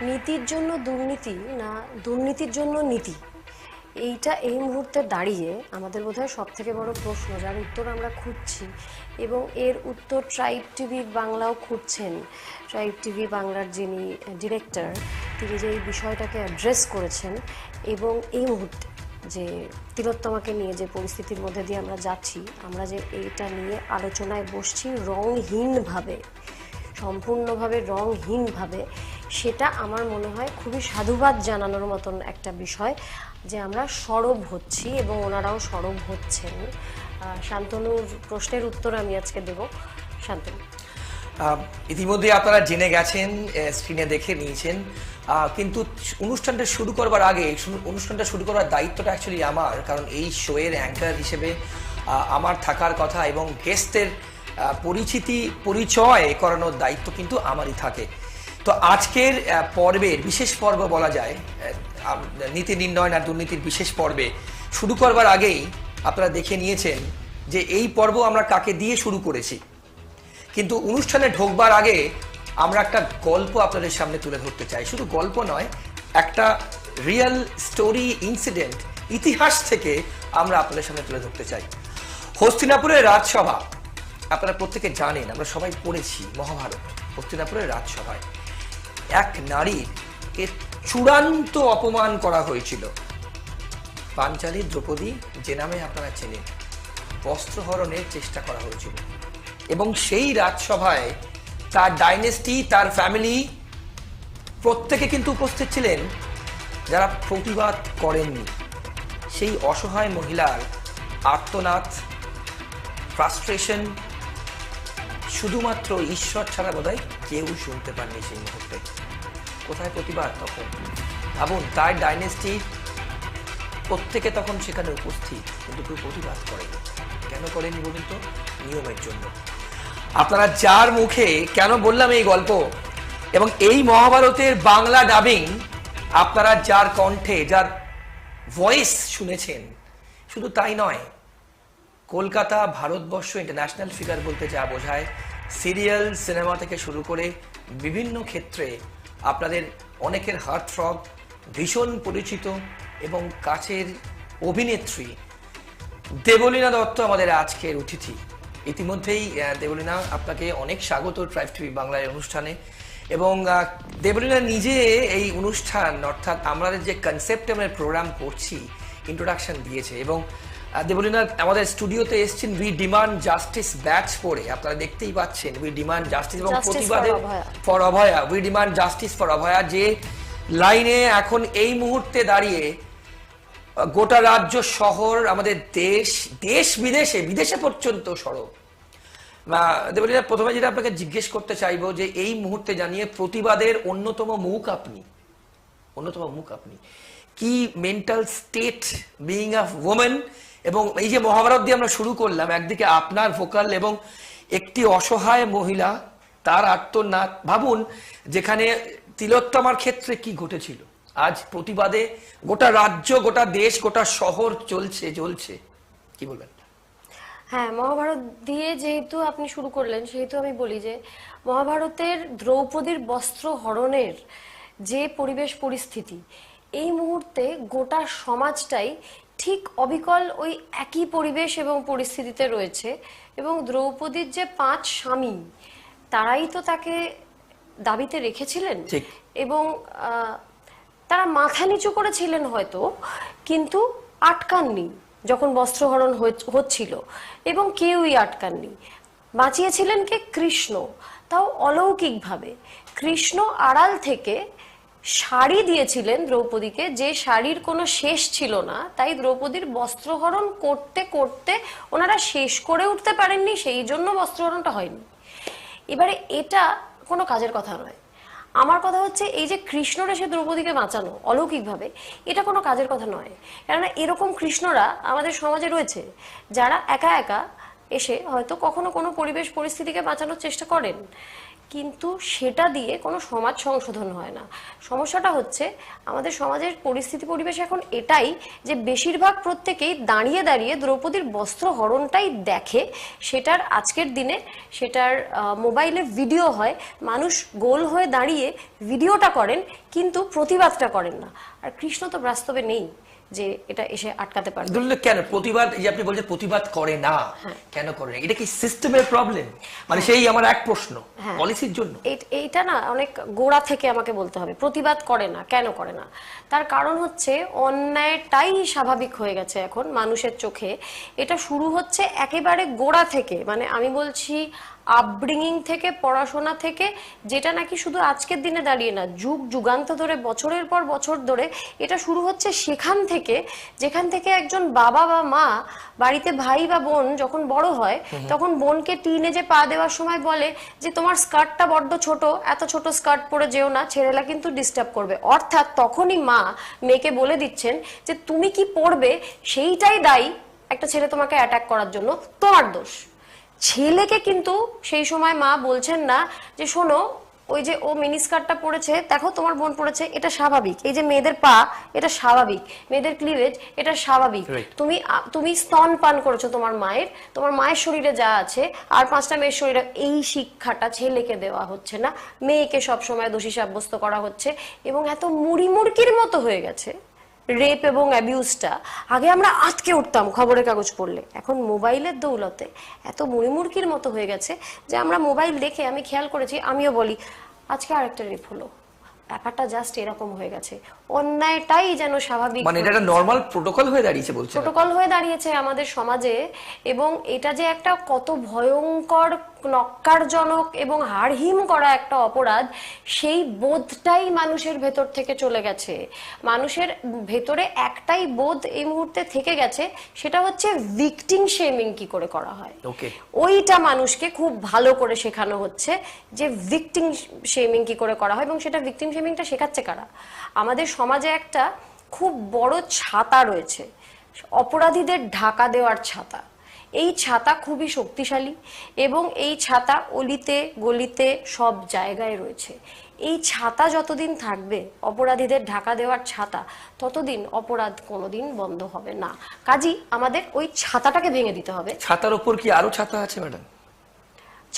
নীতির জন্য দুর্নীতি না দুর্নীতির জন্য নীতি, এইটা এই মুহূর্তে দাঁড়িয়ে আমাদের বোধহয় সব থেকে বড় প্রশ্ন, যার উত্তর আমরা খুঁজছি। এবং এর উত্তর ট্রাইব টিভি বাংলাও খুঁজছেন। ট্রাইব টিভি বাংলার যিনি ডিরেক্টর, তিনি যে এই বিষয়টাকে অ্যাড্রেস করেছেন এবং এই মুহূর্তে যে তিলোত্তমাকে নিয়ে যে পরিস্থিতির মধ্যে দিয়ে আমরা যাচ্ছি, আমরা যে এইটা নিয়ে আলোচনায় বসছি রংহীনভাবে, সম্পূর্ণভাবে রংহীনভাবে, সেটা আমার মনে হয় খুবই সাধুবাদ জানানোর মতন একটা বিষয় যে আমরা সরব হচ্ছি এবং ওনারাও সরব হচ্ছেন। শান্তনুর প্রশ্নের উত্তর আমি আজকে দেব। শান্তনু, ইতিমধ্যে আপনারা জেনে গেছেন, স্ক্রিনে দেখে নিয়েছেন, কিন্তু অনুষ্ঠানটা শুরু করবার আগে অনুষ্ঠানটা শুরু করার দায়িত্বটা অ্যাকচুয়ালি আমার, কারণ এই শোয়ের অ্যাঙ্কার হিসেবে আমার থাকার কথা এবং গেস্টের পরিচয় করানোর দায়িত্ব কিন্তু আমারই থাকে। তো আজকের পর্বের বিশেষ পর্ব বলা যায়, নীতি নির্ণয় না দুর্নীতির বিশেষ পর্বে শুরু করবার আগেই আপনারা দেখে নিয়েছেন যে এই পর্ব আমরা কাকে দিয়ে শুরু করেছি। কিন্তু অনুষ্ঠানে ঢোকবার আগে আমরা একটা গল্প আপনাদের সামনে তুলে ধরতে চাই। শুধু গল্প নয়, একটা রিয়েল স্টোরি, ইনসিডেন্ট, ইতিহাস থেকে আমরা আপনাদের সামনে তুলে ধরতে চাই। হস্তিনাপুরের রাজসভা, আপনারা প্রত্যেকে জানেন, আমরা সবাই পড়েছি মহাভারত। হস্তিনাপুরের রাজসভায় এক নারীকে চূড়ান্ত অপমান করা হয়েছিল। পাঞ্চালী দ্রৌপদী, যে নামে আপনারা চেনেন, বস্ত্রহরণের চেষ্টা করা হয়েছিল এবং সেই রাজসভায় তার ডাইনেস্টি, তার ফ্যামিলি প্রত্যেকে কিন্তু উপস্থিত ছিলেন, যারা প্রতিবাদ করেননি। সেই অসহায় মহিলার আর্তনাদ, ফ্রাস্ট্রেশন শুধুমাত্র ঈশ্বর ছাড়া বোধহয় কেউ শুনতে পাননি সেই মুহূর্তে। কোথায় প্রতিবাদ তখন? ভাবুন, তার ডাইনেস্টি প্রত্যেকে তখন সেখানে উপস্থিত, কিন্তু কেউ প্রতিবাদ করেনি। কেন করেনি বলুন তো? নিয়মের জন্য। আপনারা যার মুখে, কেন বললাম এই গল্প এবং এই মহাভারতের বাংলা ডাবিং আপনারা যার কণ্ঠে, যার ভয়েস শুনেছেন, শুধু তাই নয়, কলকাতা, ভারতবর্ষ, ইন্টারন্যাশনাল ফিগার বলতে যা বোঝায়, সিরিয়াল, সিনেমা থেকে শুরু করে বিভিন্ন ক্ষেত্রে আপনাদের অনেকের হার্ট থ্রব, ভীষণ পরিচিত এবং কাছের অভিনেত্রী দেবলীনা দত্ত আমাদের আজকের অতিথি। ইতিমধ্যেই দেবলীনা, আপনাকে অনেক স্বাগত ট্রাইব টিভি বাংলার অনুষ্ঠানে। এবং দেবলীনা নিজে এই অনুষ্ঠান, অর্থাৎ আমাদের যে কনসেপ্টে আমরা প্রোগ্রাম করছি, ইন্ট্রোডাকশন দিয়েছে। এবং দেবলীনা আমাদের স্টুডিওতে এসেছেন উই ডিমান্ড জাস্টিস ব্যাচ পরে, আপনারা দেখতেই পাচ্ছেন উই ডিমান্ড জাস্টিস এবং প্রতিবাদে for Abhaya, we demand justice for Abhaya, যে লাইনে এখন এই মুহূর্তে দাঁড়িয়ে গোটা রাজ্য, শহর, আমাদের দেশ, দেশ বিদেশে পর্যন্ত সরব। দেবলীনা, প্রথমে যেটা আপনাকে জিজ্ঞেস করতে চাইবো যে এই মুহূর্তে জানিয়ে প্রতিবাদের অন্যতম মুখ আপনি কি মেন্টাল স্টেট বিইং আ ওমেন, এবং এই যে মহাভারত দিয়ে আমরা শুরু করলাম, একদিকে আপনার ভোকাল এবং একটি অসহায় মহিলা, তার আর্তনাদ। ভাবুন, যেখানে তিলোত্তমার ক্ষেত্রে কি ঘটেছিল, আজ প্রতিবাদে গোটা রাজ্য, গোটা দেশ, গোটা শহর জ্বলছে। কি বলবেন? হ্যাঁ, মহাভারত দিয়ে যেহেতু আপনি শুরু করলেন, সেহেতু আমি বলি যে মহাভারতের দ্রৌপদীর বস্ত্র হরণের যে পরিবেশ পরিস্থিতি, এই মুহূর্তে গোটা সমাজটাই ঠিক অবিকল ওই একই পরিবেশ এবং পরিস্থিতিতে রয়েছে। এবং দ্রৌপদীর যে 5 স্বামী, তারাই তো তাকে দাবিতে রেখেছিলেন এবং তারা মাথা নিচু করেছিলেন হয়তো, কিন্তু আটকাননি যখন বস্ত্রহরণ হচ্ছিল, এবং কেউই আটকাননি। বাঁচিয়েছিলেন কে? কৃষ্ণ, তাও অলৌকিকভাবে। কৃষ্ণ আড়াল থেকে শাড়ি দিয়েছিলেন দ্রৌপদীকে, যে শাড়ির কোনো শেষ ছিল না, তাই দ্রৌপদীর বস্ত্রহরণ করতে করতে ওনারা শেষ করে উঠতে পারেননি, সেই জন্য বস্ত্রহরণটা হয়নি। এবারে এটা কোনো কাজের কথা নয়। আমার কথা হচ্ছে, এই যে কৃষ্ণর এসে দ্রৌপদীকে বাঁচানো অলৌকিকভাবে, এটা কোনো কাজের কথা নয়। কেননা এরকম কৃষ্ণরা আমাদের সমাজে রয়েছে, যারা একা একা এসে হয়তো কখনো কোনো পরিবেশ পরিস্থিতিকে বাঁচানোর চেষ্টা করেন, কিন্তু সেটা দিয়ে কোনো সমাজ সংশোধন হয় না। সমস্যাটা হচ্ছে আমাদের সমাজের পরিস্থিতি পরিবেশ এখন এটাই যে বেশিরভাগ প্রত্যেকেই দাঁড়িয়ে দাঁড়িয়ে দ্রৌপদীর বস্ত্র হরণটাই দেখে, সেটার আজকের দিনে সেটার মোবাইলে ভিডিও হয়, মানুষ গোল হয়ে দাঁড়িয়ে ভিডিওটা করেন কিন্তু প্রতিবাদটা করেন না। আর কৃষ্ণ তো বাস্তবে নেই যে এটা এসে আটকাতে পারবে। ধরলে কেন প্রতিবাদ, এই যে আপনি বলছেন প্রতিবাদ করে না, কেন করে না? এটা কি সিস্টেমের প্রবলেম? মানে সেই আমার এক প্রশ্ন, পলিসির জন্য? এইটা না অনেক গোড়া থেকে আমাকে বলতে হবে। প্রতিবাদ করে না, কেন করে না? তার কারণ হচ্ছে অন্যায়টাই স্বাভাবিক হয়ে গেছে এখন মানুষের চোখে। এটা শুরু হচ্ছে একেবারে গোড়া থেকে, মানে আমি বলছি আপব্রিঙিং থেকে, পড়াশোনা থেকে, যেটা নাকি শুধু আজকের দিনে দাঁড়িয়ে না, যুগ যুগান্ত ধরে, বছরের পর বছর ধরে এটা শুরু হচ্ছে সেখান থেকে, যেখান থেকে একজন বাবা বা মা বাড়িতে ভাই বা বোন যখন বড় হয় তখন বোনকে টিনেজে পা দেওয়ার সময় বলে যে তোমার স্কার্টটা বড্ড ছোট, এত ছোট স্কার্ট পরে যেও না, ছেলেরা কিন্তু ডিস্টার্ব করবে। অর্থাৎ তখনই মা মেয়েকে বলে দিচ্ছেন যে তুমি কি পড়বে সেইটাই দায়ী একটা ছেলে তোমাকে অ্যাটাক করার জন্য, তোমার দোষ। ছেলেকে কিন্তু সেই সময় মা বলছেন না যে শোনো ওই যে ও মিনিস্কার্টটা পড়েছে, দেখো তোমার বোন পড়েছে, এটা স্বাভাবিক, এই যে মেয়েদের পা এটা স্বাভাবিক, মেয়েদের ক্লিভেজ এটা স্বাভাবিক, তুমি স্তন পান করেছো তোমার মায়ের শরীরে যা আছে আর 5টা মেয়ের শরীরে, এই শিক্ষাটা ছেলেকে দেওয়া হচ্ছে না, মেয়েকে সবসময় দোষী সাব্যস্ত করা হচ্ছে। এবং এত মুড়িমুড়কির মতো হয়ে গেছে রেপ এবং অ্যাবিউজটা। আগে আমরা আটকে উঠতাম খবরের কাগজ পড়লে, এখন মোবাইলের দৌলতে এত মুড়িমুড়কির মতো হয়ে গেছে যে আমরা মোবাইল দেখে, আমি খেয়াল করেছি, আমিও বলি আজকে আরেকটা রেপ হলো। ব্যাপারটা জাস্ট এরকম হয়ে গেছে, অন্যায়টাই যেন স্বাভাবিক, মানে এটা একটা নরমাল প্রোটোকল হয়ে দাঁড়িয়েছে, বলছে প্রোটোকল হয়ে দাঁড়িয়েছে আমাদের সমাজে। এবং এটা যে একটা কত ভয়ঙ্কর, নক্কারজনক এবং হাড়হিম করা একটা অপরাধ, সেই বোধটাই মানুষের ভেতর থেকে চলে গেছে। মানুষের ভেতরে একটাই বোধ এই মুহূর্তে থেকে গেছে, সেটা হচ্ছে ভিকটিম শেমিং কি করে করা হয়। ওইটা মানুষকে খুব ভালো করে শেখানো হচ্ছে যে ভিকটিম শেমিং কি করে করা হয়। এবং সেটা ভিকটিম শেমিংটা শেখাচ্ছে কারা? আমাদের সমাজে একটা খুব বড় ছাতা রয়েছে, অপরাধীদের ঢাকা দেওয়ার ছাতা। এই ছাতা খুবই শক্তিশালী এবং এই ছাতা অলিতে গলিতে সব জায়গায় রয়েছে। এই ছাতা যতদিন থাকবে, অপরাধীদের ঢাকা দেওয়ার ছাতা, ততদিন অপরাধ কোনোদিন বন্ধ হবে না। কাজী আমাদের ওই ছাতাটাকে ভেঙে দিতে হবে। ছাতার উপর কি আরো ছাতা আছে ম্যাডাম?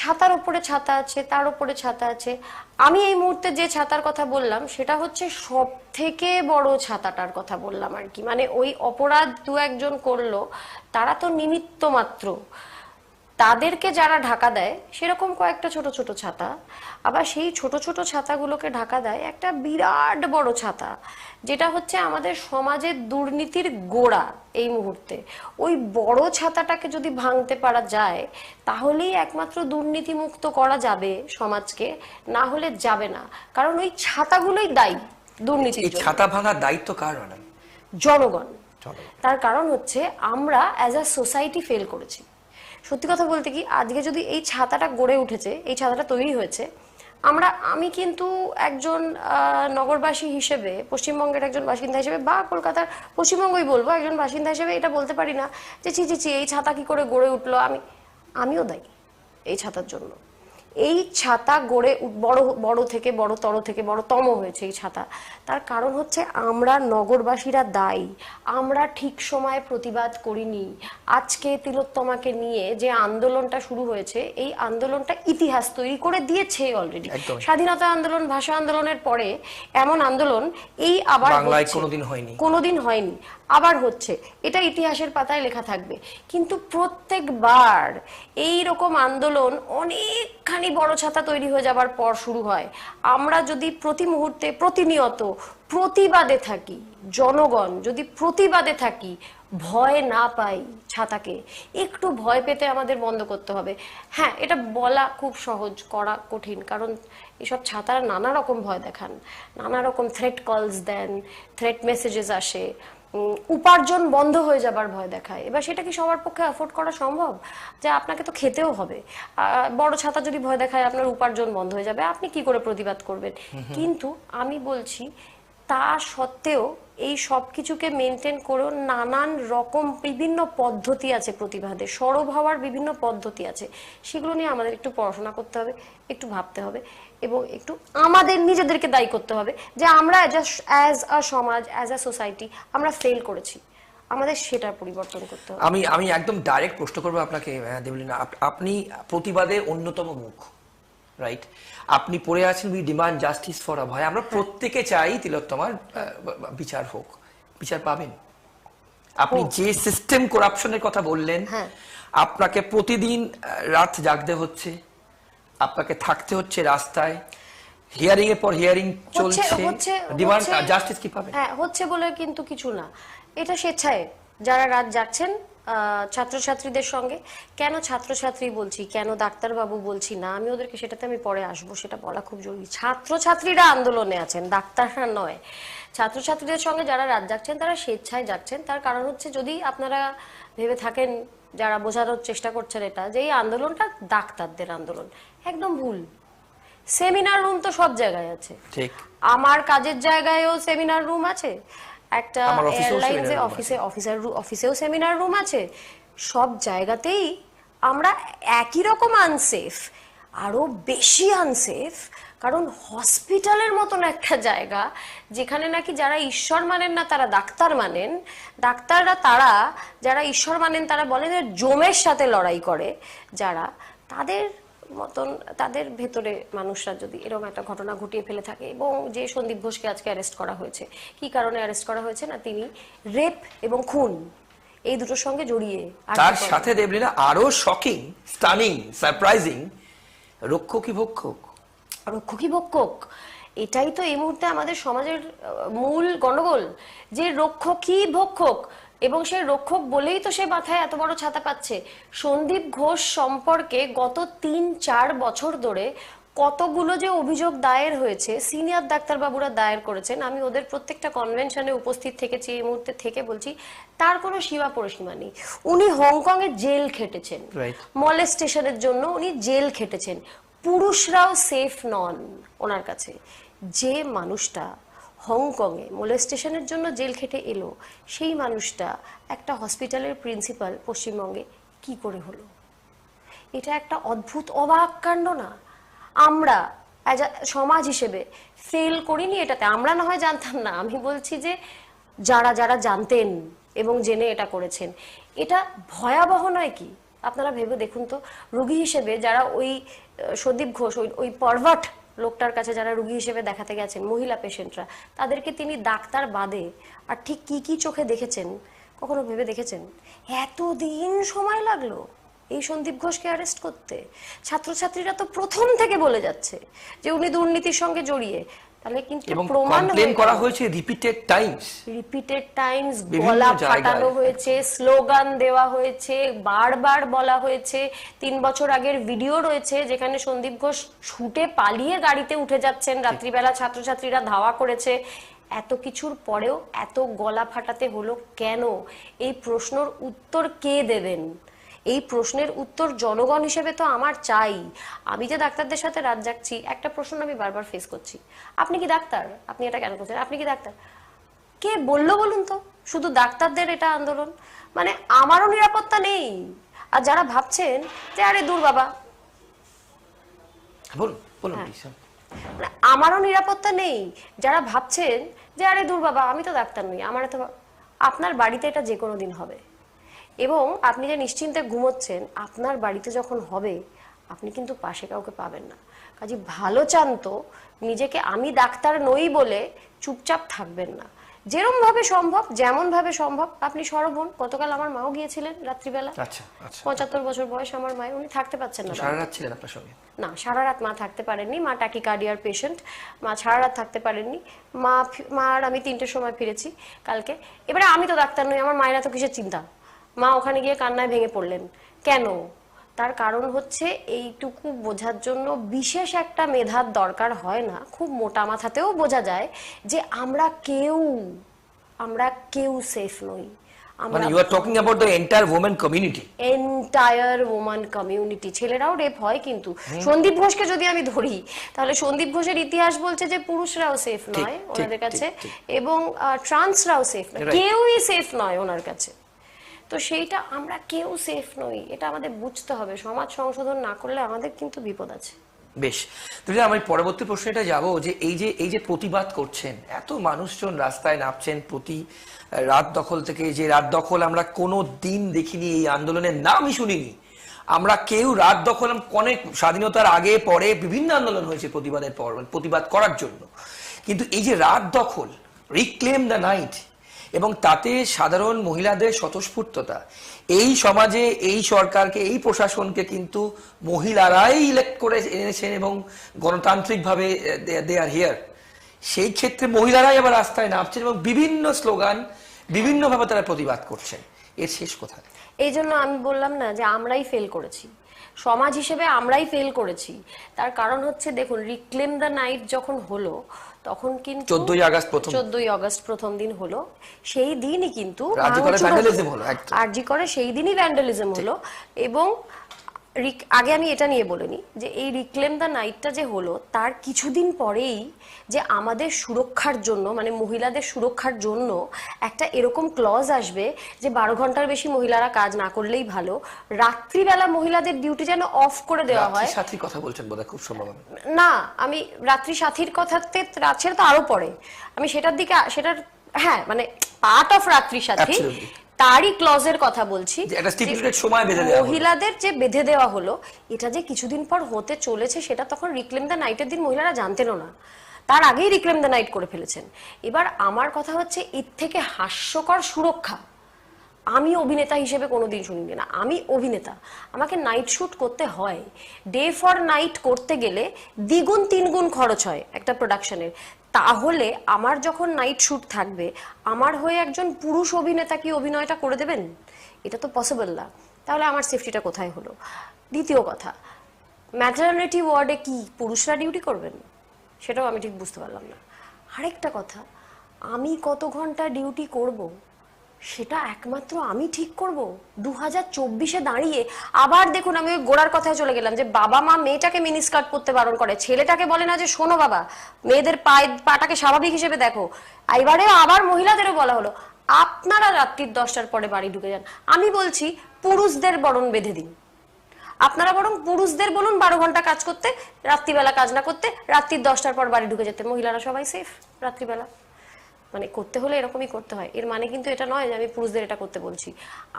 ছাতার উপরে ছাতা আছে, তার উপরে ছাতা আছে। আমি এই মুহূর্তে যে ছাতার কথা বললাম সেটা হচ্ছে সব থেকে বড় ছাতাটার কথা বললাম আর কি। মানে ওই অপরাধ দু একজন করলো, তারা তো নিমিত্ত মাত্র, তাদেরকে যারা ঢাকা দেয় সেরকম কয়েকটা ছোট ছোট ছাতা, আবার সেই ছোট ছোট ছাতাগুলোকে ঢাকা দেয় একটা বিরাট বড় ছাতা, যেটা হচ্ছে আমাদের সমাজের দুর্নীতির গোড়া এই মুহূর্তে। ওই বড় ছাতাটাকে যদি ভাঙতে পারা যায় তাহলেই একমাত্র দুর্নীতি মুক্ত করা যাবে সমাজকে, না হলে যাবে না। কারণ ওই ছাতাগুলোই দায়ী দুর্নীতির জন্য। ছাতা ভাঙার দায়িত্ব কার ম্যাডাম? জনগণ। তার কারণ হচ্ছে আমরা অ্যাজ আ সোসাইটি ফেল করেছি। সত্যি কথা বলতে কি, আজকে যদি এই ছাতাটা গড়ে উঠেছে, এই ছাতাটা তৈরি হয়েছে, আমি কিন্তু একজন নগরবাসী হিসেবে, পশ্চিমবঙ্গের একজন বাসিন্দা হিসেবে, বা কলকাতার, পশ্চিমবঙ্গই বলবো, একজন বাসিন্দা হিসেবে এটা বলতে পারি না যে ছি ছি ছি এই ছাতা কি করে গড়ে উঠলো, আমিও দায়ী এই ছাতার জন্য। এই ছাতা গড়ে বড় থেকে বড়তম হয়েছে এই ছাতা। তার কারণ হচ্ছে আমরা নগরবাসীরা দায়ী, আমরা ঠিক সময়ে প্রতিবাদ করিনি। আজকে তিলোত্তমাকে নিয়ে যে আন্দোলনটা শুরু হয়েছে, এই আন্দোলনটা ইতিহাস তৈরি করে দিয়েছে অলরেডি। স্বাধীনতা আন্দোলন, ভাষা আন্দোলনের পরে এমন আন্দোলন এই আবার কোনোদিন হয়নি, আবার হচ্ছে। এটা ইতিহাসের পাতায় লেখা থাকবে। কিন্তু প্রত্যেকবার এই রকম আন্দোলন অনেকখানি বড় ছাতা তৈরি হয়ে যাবার পর শুরু হয়। আমরা যদি প্রতি মুহূর্তে, প্রতিনিয়ত প্রতিবাদে থাকি, জনগণ যদি প্রতিবাদে থাকি, ভয় না পাই ছাতাকে, একটু ভয় পেতে আমাদের বন্ধ করতে হবে। হ্যাঁ, এটা বলা খুব সহজ, করা কঠিন, কারণ এসব ছাতারা নানা রকম ভয় দেখান, নানা রকম থ্রেট কলস দেন, থ্রেট মেসেজেস আসে, উপার্জন বন্ধ হয়ে যাবার ভয় দেখায়। এবার সেটা কি সবার পক্ষে অ্যাফোর্ড করা সম্ভব? যে আপনাকে তো খেতেও হবে, বড় ছাতা যদি ভয় দেখায় আপনার উপার্জন বন্ধ হয়ে যাবে, আপনি কি করে প্রতিবাদ করবেন? কিন্তু আমি বলছি তা সত্ত্বেও এই সব কিছুকে মেনটেন করেও নানান রকম বিভিন্ন পদ্ধতি আছে প্রতিবাদে, সরব হওয়ার বিভিন্ন পদ্ধতি আছে, সেগুলো নিয়ে আমাদের একটু পড়াশোনা করতে হবে, একটু ভাবতে হবে এবং একটু আমাদের নিজেদেরকে দায়ী করতে হবে যে আমরা অ্যাজ আ সমাজ, অ্যাজ আ সোসাইটি আমরা ফেল করেছি, আমাদের সেটা পরিবর্তন করতে হবে। আমি একদম ডাইরেক্ট প্রশ্ন করবো আপনাকে দেবলীনা, আপনি প্রতিবাদের অন্যতম মুখ, রাইট? আপনি পড়ে আছেন উই ডিমান্ড জাস্টিস ফর অভয়। আমরা প্রত্যেকে চাই তিলোত্তমার বিচার হোক। বিচার পাবেন? আপনি যে সিস্টেম করাপশনের কথা বললেন, আপনাকে প্রতিদিন রাত জাগতে হচ্ছে, আপনাকে থাকতে হচ্ছে রাস্তায়, হিয়ারিং এর পর হিয়ারিং চলছে, ডিমান্ড জাস্টিস কি পাবেন? হ্যাঁ, হচ্ছে বলে কিন্তু কিছু না, এটা স্বেচ্ছায় যারা রাত জাগছেন ছাত্রছাত্রীদের সঙ্গে। কেন ছাত্রছাত্রী বলছি, কেন ডাক্তারবাবু বলছি না, আমি ওদেরকে সেটাতে আমি পরে আসবো, সেটা বলা খুব জরুরি। ছাত্রছাত্রীরা আন্দোলনে আছেন, ডাক্তাররা নয়। ছাত্রছাত্রীদের সঙ্গে যারা রাত জাগছেন তারা স্বেচ্ছায় জাগছেন। তার কারণ হচ্ছে, যদি আপনারা ভেবে থাকেন, যারা বোঝানোর চেষ্টা করছেন এটা, যে এই আন্দোলনটা ডাক্তারদের আন্দোলন, একদম ভুল। সেমিনার রুম তো সব জায়গায় আছে, ঠিক। আমার কাজের জায়গায়ও সেমিনার রুম আছে, একটা এয়ারলাইন্সে অফিসেও সেমিনার রুম আছে, সব জায়গাতেই আমরা একই রকম আনসেফ, আরো বেশি আনসেফ। কারণ হসপিটালের মতন একটা জায়গা, যেখানে নাকি যারা ঈশ্বর মানেন না তারা ডাক্তার মানেন, ডাক্তাররা তারা যারা ঈশ্বর মানেন তারা বলেন যে জমের সাথে লড়াই করে, যারা তাদের মতন তাদের ভেতরে মানুষরা যদি এরকম একটা ঘটনা ঘটিয়ে ফেলে থাকে। এবং যে সন্দীপ ঘোষকে আজকে অ্যারেস্ট করা হয়েছে, কি কারণে অ্যারেস্ট করা হয়েছে না, তিনি রেপ এবং খুন এই দুটোর সঙ্গে জড়িয়ে। তার সাথে দেবলীনা আরো শকিং, স্টানিং, সারপ্রাইজিং, রক্ষকই ভক্ষক। রক্ষকই ভক্ষক, এটাই তো এই মুহূর্তে আমাদের সমাজের মূল গন্ডগোল, যে রক্ষকই ভক্ষক। এবং সেই রক্ষক বলেই তো সে মাথায় এত বড় ছাতা পাচ্ছে। সন্দীপ ঘোষ সম্পর্কে গত 3-4 বছর ধরে কতগুলো যে অভিযোগ দায়ের হয়েছে, সিনিয়র ডাক্তারবাবুরা দায়ের করেছেন, আমি ওদের প্রত্যেকটা কনভেনশনে উপস্থিত থেকেছি, এই মুহূর্তে থেকে বলছি, তার কোনো সীমা পরিসীমা নেই। উনি হংকং এ জেল খেটেছেন, মলেস্টেশনের জন্য উনি জেল খেটেছেন। পুরুষরাও সেফ নন ওনার কাছে। যে মানুষটা হংকংয়ে মলেস্টেশনের জন্য জেল খেটে এলো, সেই মানুষটা একটা হসপিটালের প্রিন্সিপাল পশ্চিমবঙ্গে কি করে হলো? এটা একটা অদ্ভুত অবাক কাণ্ড না? আমরা সমাজ হিসেবে ফেল করিনি এটাতে। আমরা না হয় জানতাম না, আমি বলছি যে যারা যারা জানতেন এবং জেনে এটা করেছেন, এটা ভয়াবহ নয় কি? আপনারা ভেবে দেখুন তো, রোগী হিসেবে যারা ওই সন্দীপ ঘোষ, ওই পারভার্ট লোকটার কাছে যারা রোগী হিসেবে দেখাতে গেছেন, মহিলা পেশেন্টরা, তাদেরকে তিনি ডাক্তার বাদে আর ঠিক কি কি চোখে দেখেছেন, কখনো ভেবে দেখেছেন? এতদিন সময় লাগলো এই সন্দীপ ঘোষকে অ্যারেস্ট করতে। ছাত্রছাত্রীরা তো প্রথম থেকে বলে যাচ্ছে যে উনি দুর্নীতির সঙ্গে জড়িয়ে। তাহলে কিন্তু প্রমাণ করা হয়েছে রিপিটেড টাইমস, গলা ফাটানো হয়েছে, স্লোগান দেওয়া হয়েছে, বারবার বলা হয়েছে। 3 বছর আগের ভিডিও রয়েছে যেখানে সন্দীপ ঘোষ ছুটে পালিয়ে গাড়িতে উঠে যাচ্ছেন, রাত্রিবেলা ছাত্রছাত্রীরা ধাওয়া করেছে। এত কিছুর পরেও এত গলা ফাটাতে হলো কেন? এই প্রশ্নের উত্তর কে দেবেন? এই প্রশ্নের উত্তর জনগণ হিসেবে তো আমার চাই। আমি যে ডাক্তারদের সাথে রাত জাগছি, একটা প্রশ্ন আমি বারবার ফেস করছি, আপনি কি ডাক্তার? আপনি এটা কেন করছেন? আপনি কি ডাক্তার? কে বললো বলুন তো? শুধু ডাক্তারদের এটা আন্দোলন? মানে আমারও নিরাপত্তা নেই। আর যারা ভাবছেন যে আরে দূর বাবা, আমারও নিরাপত্তা নেই, যারা ভাবছেন যে আরে দূর বাবা, আমি তো ডাক্তার নই, আমার তো, আপনার বাড়িতে এটা যে কোনো দিন হবে। এবং আপনি যে নিশ্চিন্তে ঘুমোচ্ছেন, আপনার বাড়িতে যখন হবে আপনি কিন্তু পাশে কাউকে পাবেন না। কাজে ভালো চান তো নিজেকে আমি ডাক্তার নই বলে চুপচাপ থাকবেন না। যেরকম ভাবে সম্ভব, যেমন ভাবে সম্ভব আপনি সরব হন। গতকাল আমার মাও গিয়েছিলেন রাত্রিবেলা, 75 বছর বয়স আমার মায়ের, উনি থাকতে পারছেন না। সারা রাত ছিলেন আপনার সঙ্গে? না, সারা রাত মা থাকতে পারেননি, মা ট্যাকিকার্ডিয়ার পেশেন্ট, মা সারা রাত থাকতে পারেননি। মা আর আমি 3টের সময় ফিরেছি কালকে। এবারে আমি তো ডাক্তার নই, আমার মায়ের এত কিসের চিন্তা? মা ওখানে গিয়ে কান্নায় ভেঙে পড়লেন। কেন? তার কারণ হচ্ছে এইটুকু বোঝার জন্য বিশেষ একটা মেধার দরকার হয় না, খুব মোটা মাথাতেও বোঝা যায় যে আমরা কেউ সেফ নই। মানে you are talking about the entire women community. Entire woman community. ছেলেরাও রেপ হয় কিন্তু। সন্দীপ ঘোষকে যদি আমি ধরি তাহলে সন্দীপ ঘোষের ইতিহাস বলছে যে পুরুষরাও সেফ নয় ওনাদের কাছে, এবং ট্রান্সরাও সেফ নয়, কেউই সেফ নয় ওনার কাছে। তো সেইটা আমরা কেউ সেফ নই, এটা আমাদের বুঝতে হবে। সমাজ সংশোধন না করলে আমাদের কিন্তু বিপদ আছে। বেশ, তুমি আমি পরবর্তী প্রশ্নটা যাব যে এই যে প্রতিবাদ করছেন, এত মানুষজন রাস্তায় নামছেন প্রতি রাত দখল থেকে, যে রাত দখল আমরা কোনো দিন দেখিনি, এই আন্দোলনের নামই শুনিনি আমরা কেউ। রাত দখল অনেক স্বাধীনতার আগে পরে বিভিন্ন আন্দোলন হয়েছে প্রতিবাদের পর, প্রতিবাদ করার জন্য, কিন্তু এই যে রাত দখল, রিক্লেম দ্য নাইট, এবং তাতে সাধারণ মহিলাদের স্বতঃস্ফূর্ততা, এই সমাজে এই সরকারকে, এই প্রশাসনকে কিন্তু মহিলারাই ইলেক্ট করে এনেছেন এবং গণতান্ত্রিকভাবে দে আর হিয়ার। সেই ক্ষেত্রে মহিলারাই আবার রাস্তায় নামছেন এবং বিভিন্ন স্লোগান, বিভিন্নভাবে তারা প্রতিবাদ করছেন। এর শেষ কোথায়? এই জন্য আমি বললাম না যে আমরাই ফেল করেছি, সমাজ হিসেবে আমরাই ফেল করেছি। তার কারণ হচ্ছে দেখুন, রিক্লেম দ্য নাইট যখন হলো তখন কিন্তু 14ই আগস্ট প্রথম দিন হলো, সেই দিনই কিন্তু আরজি করে, সেই দিনই ভ্যান্ডালিজম হলো। এবং আগে আমি এটা নিয়ে বলে নিই যে এই রিক্লেম দ্য নাইটটা যে হলো তার কিছুদিন পরেই যে আমাদের সুরক্ষার জন্য, মানে মহিলাদের সুরক্ষার জন্য একটা এরকম ক্লজ আসবে যে 12 ঘন্টার বেশি মহিলারা কাজ না করলেই ভালো, রাত্রিবেলা মহিলাদের ডিউটি যেন অফ করে দেওয়া হয়। সাথীর কথা বলছেন বোধহয়, খুব সম্ভব না, আমি রাত্রি সাথীর কথাতে, রাত্রে তো আরো পরে আমি সেটার দিকে, সেটার হ্যাঁ মানে পার্ট অফ রাত্রি সাথী, তারই ক্লজের কথা বলছি। মহিলাদের যে বেঁধে দেওয়া হলো, এটা যে কিছুদিন পর হতে চলেছে সেটা তখন রিক্লেম দ্য নাইটের দিন মহিলারা জানতেনও না, তার আগেই রিক্লেম দ্য নাইট করে ফেলেছেন। এবার আমার কথা হচ্ছে, এর থেকে হাস্যকর সুরক্ষা আমি অভিনেতা হিসেবে কোনোদিন শুনিনি না। আমি অভিনেতা, আমাকে নাইট শুট করতে হয়, ডে ফর নাইট করতে গেলে দ্বিগুণ তিনগুণ খরচ হয় একটা প্রোডাকশনের। তাহলে আমার যখন নাইট শুট থাকবে, আমার হয়ে একজন পুরুষ অভিনেতা কি অভিনয়টা করে দেবেন? এটা তো পসিবল না। তাহলে আমার সেফটিটা কোথায় হলো? দ্বিতীয় কথা, ম্যাটারনিটি ওয়ার্ডে কি পুরুষরা ডিউটি করবেন? সেটাও আমি ঠিক বুঝতে পারলাম না। আরেকটা কথা, আমি কত ঘন্টা ডিউটি করব সেটা একমাত্র আমি ঠিক করব 2024-এ দাঁড়িয়ে। আবার দেখুন, আমি ওই গোড়ার কথায় চলে গেলাম যে বাবা মা মেয়েটাকে মিনিস্কার্ট পরতে বারণ করে, ছেলেটাকে বলে না যে শোনো বাবা, মেয়েদের পাটাকে স্বাভাবিক হিসেবে দেখো। এবারে আবার মহিলাদেরও বলা হলো আপনারা রাত্রির 10টার পরে বাড়ি ঢুকে যান। আমি বলছি পুরুষদের বরণ বেঁধে দিন, আপনারা বরং পুরুষদের বলুন 12 ঘন্টা কাজ করতে, রাত্রিবেলা কাজ না করতে, রাত্রির 10টার পর বাড়ি ঢুকে যেতে, মহিলারা সবাই সেফ রাত্রিবেলা। মানে করতে হলে এরকমই করতে হয়, এর মানে কিন্তু এটা নয় যে আমি পুরুষদের এটা করতে বলছি।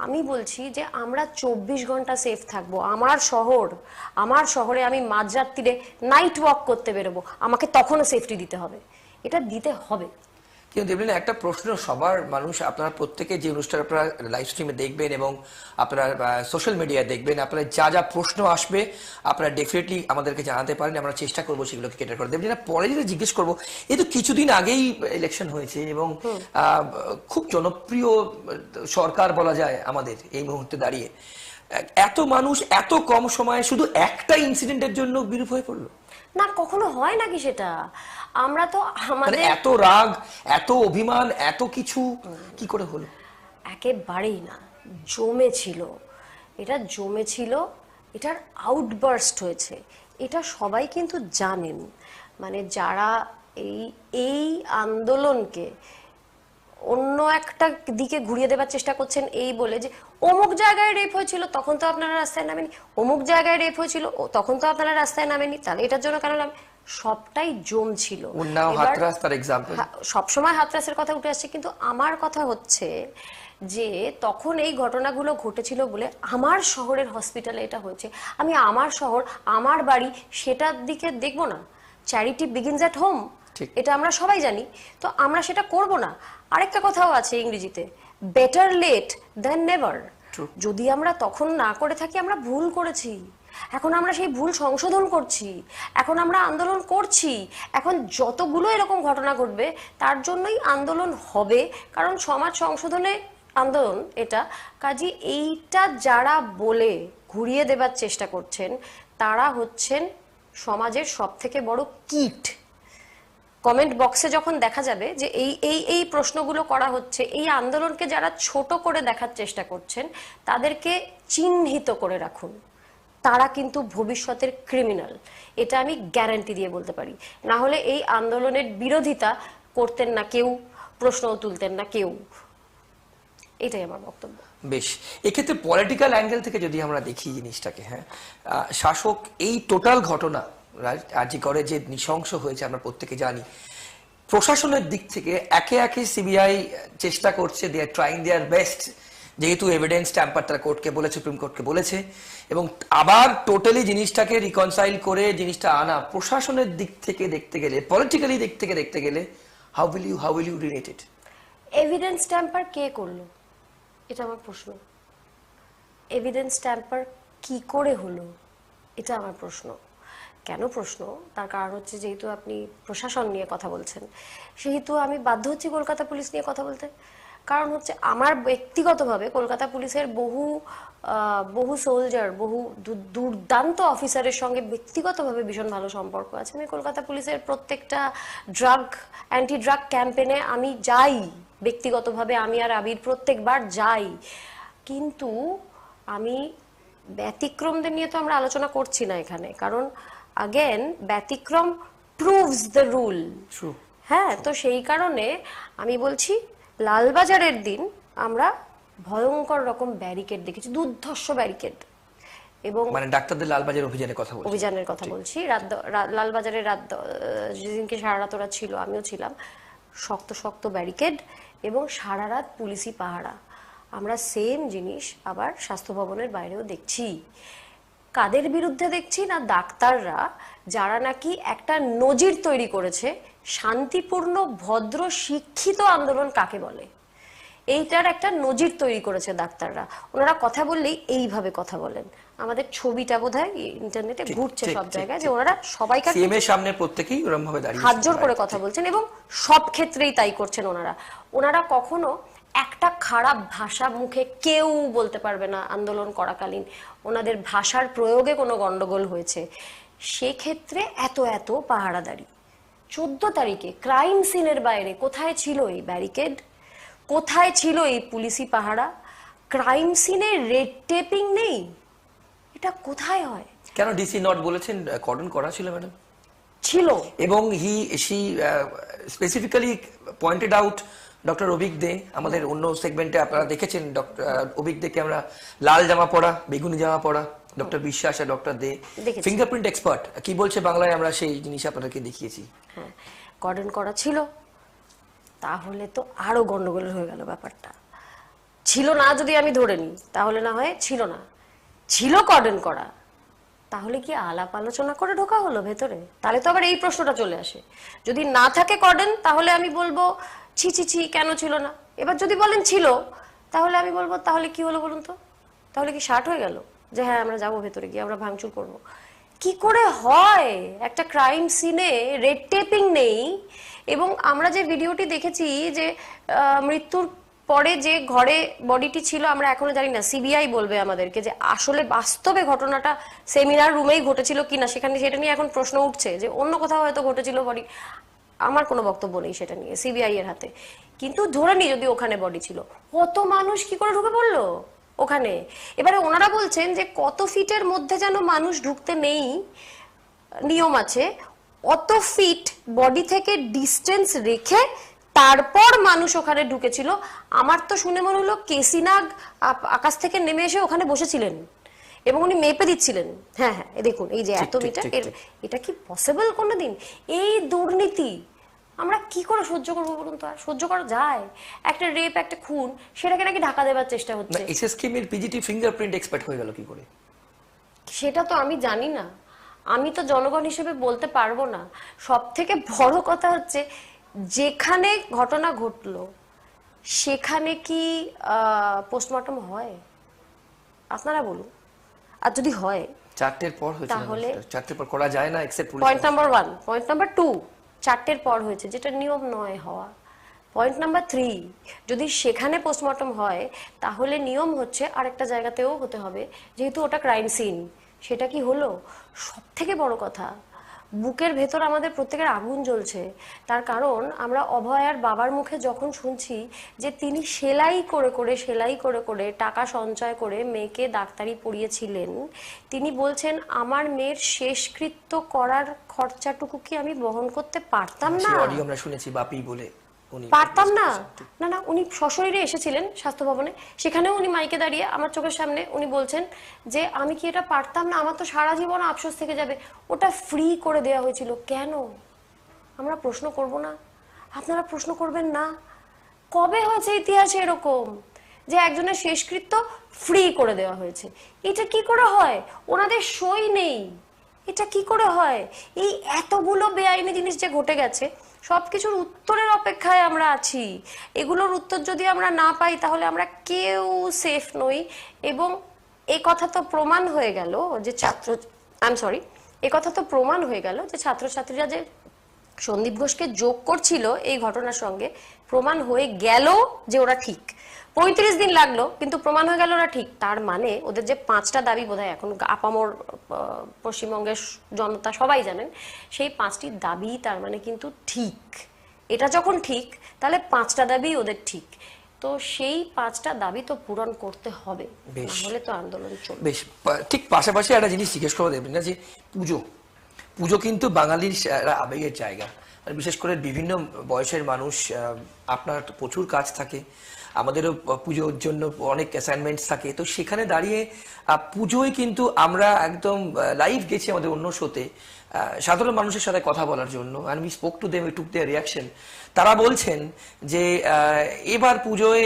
আমি বলছি যে আমরা 24 ঘন্টা সেফ থাকবো। আমার শহরে আমি মাঝরাত্রিরে নাইট ওয়াক করতে বেরোবো, আমাকে তখনও সেফটি দিতে হবে, এটা দিতে হবে। কিন্তু দেবলীন, একটা প্রশ্ন সবার মানুষ, আপনারা প্রত্যেকে যে অনুষ্ঠান আপনারা লাইভ স্ট্রিমে দেখবেন এবং আপনারা সোশ্যাল মিডিয়ায় দেখবেন, আপনারা যা যা প্রশ্ন আসবে আপনারা ডেফিনেটলি আমাদেরকে জানাতে পারেন, আমরা চেষ্টা করবো সেগুলোকে কেটার করে। দেবলীন, পরে যেটা জিজ্ঞেস করবো, এই তো কিছুদিন আগেই ইলেকশন হয়েছে এবং খুব জনপ্রিয় সরকার বলা যায় আমাদের এই মুহূর্তে দাঁড়িয়ে, এত মানুষ এত কম সময়ে শুধু একটা ইনসিডেন্টের জন্য বিরূপ হয়ে পড়লো না? কখনো হয় নাকি সেটা? আমরা তো আমাদের এত রাগ, এত অভিমান, এত কিছু কি করে হলো? একেবারেই না, জমেছিল, এটার আউটবার্স্ট হয়েছে, এটা সবাই কিন্তু জানেন। মানে যারা এই আন্দোলনকে অন্য একটা দিকে ঘুরিয়ে দেবার চেষ্টা করছেন, এই বলে যে অমুক জায়গায় রেপ হয়েছিল তখন তো আপনারা রাস্তায় নামেনি, অমুক জায়গায় রেপ হয়েছিল তখন তো আপনারা রাস্তায় নামেনি, তাহলে এটার জন্য কেন নাম? সবটাই জমছিল। সবসময় হাতরাসের কথা উঠে আসছে, কিন্তু আমার কথা হচ্ছে যে তখন এই ঘটনাগুলো ঘটেছিল বলে আমার শহরের হসপিটালে এটা হয়েছে, আমি আমার শহর, আমার বাড়ি, সেটার দিকে দেখবো না? চ্যারিটি বিগিনস অ্যাট হোম, এটা আমরা সবাই জানি, তো আমরা সেটা করব না। আরেকটা কথাও আছে ইংরেজিতে, বেটার লেট দ্যান নেভার। যদি আমরা তখন না করে থাকি, আমরা ভুল করেছি, এখন আমরা সেই ভুল সংশোধন করছি, এখন আমরা আন্দোলন করছি, এখন যতগুলো এরকম ঘটনা ঘটবে তার জন্যই আন্দোলন হবে, কারণ সমাজ সংশোধনে আন্দোলন এটা। কাজী এইটা যারা বলে ঘুরিয়ে দেবার চেষ্টা করছেন তারা হচ্ছেন সমাজের সব থেকে বড় কীট। কমেন্ট বক্সে যখন দেখা যাবে যে এই এই এই প্রশ্নগুলো করা হচ্ছে, এই আন্দোলনকে যারা ছোট করে দেখার চেষ্টা করছেন তাদেরকে চিহ্নিত করে রাখুন, তারা কিন্তু ভবিষ্যতের ক্রিমিনাল, এটা আমি গ্যারান্টি দিয়ে বলতে পারি। না হলে এই আন্দোলনের বিরোধিতা করতেন না কেউ, প্রশ্নও তুলতেন না কেউ। এটাই আমার বক্তব্য। বেশ, এক্ষেত্রে পলিটিক্যাল অ্যাঙ্গেল থেকে যদি আমরা দেখি জিনিসটাকে, হ্যাঁ, শাসক এই টোটাল ঘটনা আরজি করে যে নৃশংস হয়েছে আমরা প্রত্যেকে জানি, প্রশাসনের দিক থেকে একে একে সিবিআই চেষ্টা করছে, দে আর ট্রাইং দেয়ার বেস্ট, যেহেতু এভিডেন্স ট্যাম্পার তারা কোর্টকে বলেছে, সুপ্রিম কোর্টকে বলেছে, এবং আবার টোটালি জিনিসটাকে রিকনসাইল করে জিনিসটা আনা প্রশাসনের দিক থেকে দেখতে গেলে, পলিটিক্যালি দিক থেকে দেখতে গেলে, how will you relate it? Evidence tamper কে করলো, এটা আমার প্রশ্ন। এভিডেন্স ট্যাম্পার কি করে হলো, এটা আমার প্রশ্ন। কেন প্রশ্ন? তার কারণ হচ্ছে যেহেতু আপনি প্রশাসন নিয়ে কথা বলছেন, সেহেতু আমি বাধ্য হচ্ছি কলকাতা পুলিশ নিয়ে কথা বলতে। কারণ হচ্ছে আমার ব্যক্তিগতভাবে কলকাতা পুলিশের বহু সোলজার, বহু দুর্দান্ত অফিসারের সঙ্গে ব্যক্তিগতভাবে ভীষণ ভালো সম্পর্ক আছে। আমি কলকাতা পুলিশের প্রত্যেকটা অ্যান্টি ড্রাগ ক্যাম্পেনে আমি যাই ব্যক্তিগতভাবে, আমি আর আবির প্রত্যেকবার যাই। কিন্তু আমি ব্যতিক্রমদের নিয়ে তো আমরা আলোচনা করছি না এখানে, কারণ আগেন ব্যতিক্রম প্রুভস দ্য রুল। হ্যাঁ, তো সেই কারণে আমি বলছি লালবাজারের দিন আমরা ভয়ঙ্কর রকম ব্যারিকেড দেখেছি, দুর্ধর্ষ ব্যারিকেড, এবং মানে ডাক্তারদের লালবাজার অভিযানের কথা বলছি, লালবাজারের রাত যেদিনকে সারা রাত ওরা ছিল, আমিও ছিলাম, শক্ত শক্ত ব্যারিকেড এবং সারা রাত পুলিশি পাহারা। আমরা সেম জিনিস আবার স্বাস্থ্য ভবনের বাইরেও দেখছি। কাদের বিরুদ্ধে দেখছি না? ডাক্তাররা, যারা নাকি একটা নজির তৈরি করেছে শান্তিপূর্ণ ভদ্র শিক্ষিত আন্দোলন কাকে বলে, এইটার একটা নজির তৈরি করেছে ডাক্তাররা। ওনারা কথা বললেই এইভাবে কথা বলেন। আমাদের ছবিটা বোধহয় ইন্টারনেটে ঘুরছে সব জায়গায়, যে ওনারা সবাইকে সিএমের সামনে প্রত্যেকেই ওরকম ভাবে দাঁড়িয়ে হাত জোর করে কথা বলছেন, এবং সব ক্ষেত্রেই তাই করছেন ওনারা কখনো একটা খারাপ ভাষা মুখে কেউ বলতে পারবে না আন্দোলন করাকালীন ওনাদের ভাষার প্রয়োগে কোনো গন্ডগোল হয়েছে। সেক্ষেত্রে এত পাহারাদারি 14 তারিখে ক্রাইম সিনের বাইরে কোথায় ছিল এই ব্যারিকেড, কোথায় ছিল এই পুলিশি পাহারা? ক্রাইম সিনে রেড টেপিং নেই, এটা কোথায় হয়? কেন ডিসি নট বলেছেন কর্ডন করা ছিল ম্যাডাম? ছিল, এবং she specifically pointed out doctor Abhik De. আমাদের অন্য সেগমেন্টে আপনারা দেখেছেন ডক্টর অভিক দেকে আমরা লাল জামা পরা, বেগুনি জামা পরা, ডক্টর বিশ্বাস আর ডক্টর দে ফিঙ্গারপ্রিন্ট এক্সপার্ট, কি বলছে বাংলায় আমরা সেই জিনিস আপনাদেরকে দেখিয়েছি। হ্যাঁ, কর্ডন করা ছিল, তাহলে তো আরো গন্ডগোল হয়ে গেল ব্যাপারটা। ছিল না যদি আমি ধরে নিই, তাহলে না হয় ছিল না, ছিল কর্ডন করা, তাহলে কি আলাপ আলোচনা করে ঢোকা হলো ভেতরে? তাহলে তো আবার এই প্রশ্নটা চলে আসে। যদি না থাকে কর্ডন, তাহলে আমি বলবো ছি ছি ছি, কেন ছিল না? এবার যদি বলেন ছিল, তাহলে আমি বলবো তাহলে কি হলো বলুন তো? তাহলে কি শার্ট হয়ে গেল যে হ্যাঁ আমরা যাবো ভেতরে গিয়ে আমরা ভাঙচুর করব? কি করে হয়? একটা ক্রাইম সিনে রেড টেপিং নেই, এবং আমরা যে ভিডিওটি দেখেছি যে মৃত্যুর পরে যে ঘরে বডিটি ছিল, আমরা এখনো জানি না, সিবিআই বলবে আমাদেরকে যে আসলে বাস্তবে ঘটনাটা সেমিনার রুমেই ঘটেছিল কিনা, সেখানে সেটা নিয়ে এখন প্রশ্ন উঠছে যে অন্য কোথাও হয়তো ঘটেছিল বডি। আমার কোনো বক্তব্য নেই সেটা নিয়ে, সিবিআই এর হাতে। কিন্তু ধরে নি যদি ওখানে বডি ছিল, কত মানুষ কি করে ঢুকে পড়লো ওখানে? এবারে ওনারা বলছেন যে কত ফিটের মধ্যে যেন মানুষ ঢুকতে নেই, নিয়ম আছে, অত ফিট বডি থেকে ডিস্টেন্স রেখে তারপর মানুষ ওখানে ঢুকেছিল। আমার তো শুনে মনে হলো কেসিনাগ আকাশ থেকে নেমে এসে ওখানে বসেছিলেন এবং উনি মেপে দিচ্ছিলেন। হ্যাঁ হ্যাঁ, দেখুন এই যে এত মিটার, এটা কি পসিবল কোনোদিন? এই দুর্নীতি আমরা কি করে সহ্য করবো বলুন তো? আর সহ্য করা যায়? একটা রেপ, একটা খুন, সেটাকে নাকি ঢাকা দেবার চেষ্টা হচ্ছে। এসএসকে এর পিজিটি ফিঙ্গারপ্রিন্ট এক্সপার্ট হয়ে গেল কি করে? সেটা তো আমি জানি না, আমি তো জনগণ হিসেবে বলতে পারবো না। সব থেকে বড় কথা হচ্ছে যেখানে ঘটনা ঘটলো সেখানে কি পোস্টমর্টম হয়? আপনারা বলুন। আর যদি হয় 4টের পর হয়েছে, তাহলে 4টের পর করা যায় না except police. Point number 1। Point number 2, 4টের পর হয়েছে, যেটা নিয়ম নয় হওয়া। পয়েন্ট নাম্বার 3, যদি সেখানে পোস্টমর্টম হয় তাহলে নিয়ম হচ্ছে আরেকটা জায়গাতেও হতে হবে, যেহেতু ওটা ক্রাইম সিন। সেটা কি হলো? সব থেকে বড় কথা, বুকের ভেতর আমাদের প্রত্যেকের আগুন জ্বলছে। তার কারণ আমরা অভয়ার বাবার মুখে যখন শুনছি যে তিনি সেলাই করে করে টাকা সঞ্চয় করে মেয়েকে ডাক্তারি পড়িয়েছিলেন, তিনি বলছেন আমার মেয়ের শেষকৃত্য করার খরচাটুকু কি আমি বহন করতে পারতাম না? আমরা শুনেছি বাপি বলে পারতাম না। না না, উনি সশরীরে এসেছিলেন স্বাস্থ্য ভবনে, সেখানেও উনি মাইকে দাঁড়িয়ে আমার চোখের সামনে উনি বলছেন যে আমি কি এটা পারতাম না, আমার তো সারা জীবন আফসোস থেকে যাবে। ওটা ফ্রি করে দেওয়া হয়েছিল কেন? আমরা প্রশ্ন করব না? আপনারা প্রশ্ন করবেন না? কবে হয়েছে ইতিহাসে এরকম যে একজনের শেষকৃত্য ফ্রি করে দেওয়া হয়েছে? এটা কি করে হয়? ওনাদের সই নেই, এটা কি করে হয়? এই এতগুলো বেআইনি জিনিস যে ঘটে গেছে, সবকিছুর উত্তরের অপেক্ষায় আমরা আছি। এগুলোর উত্তর যদি আমরা না পাই তাহলে আমরা কেউ সেফ নই। এবং এই কথা তো প্রমাণ হয়ে গেল যে ছাত্রছাত্রীরা যে সন্দীপ ঘোষকে যোগ করছিল এই ঘটনার সঙ্গে, প্রমাণ হয়ে গেল যে ওরা ঠিক। 35 দিন লাগলো, কিন্তু প্রমাণ হয়ে গেল ওরা ঠিক। তার মানে ওদের যে 5টা দাবি বোধহয় এখন আপামর পশ্চিমবঙ্গের জনতা সবাই জানেন, সেই 5টি দাবি তার মানে কিন্তু ঠিক। এটা যখন ঠিক, তাহলে 5টা দাবি ওদের ঠিক। তো সেই 5টা দাবি তো পূরণ করতে হবে, নাহলে তো আন্দোলন চলবে। বেশ, ঠিক পাশাপাশি একটা জিনিস জিজ্ঞেস করে দেবেন না, যে পুজো কিন্তু বাঙালির আবেগের জায়গা। বিশেষ করে বিভিন্ন বয়সের মানুষ, আপনার প্রচুর কাজ থাকে, আমাদেরও পুজোর জন্য অনেক অ্যাসাইনমেন্টস থাকে। তো সেখানে দাঁড়িয়ে পুজোয় কিন্তু আমরা একদম লাইভ গেছি আমাদের অন্য শোতে সাধারণ মানুষের সাথে কথা বলার জন্য, and we spoke to them, we took their reaction. তারা বলছেন যে এবার পুজোয়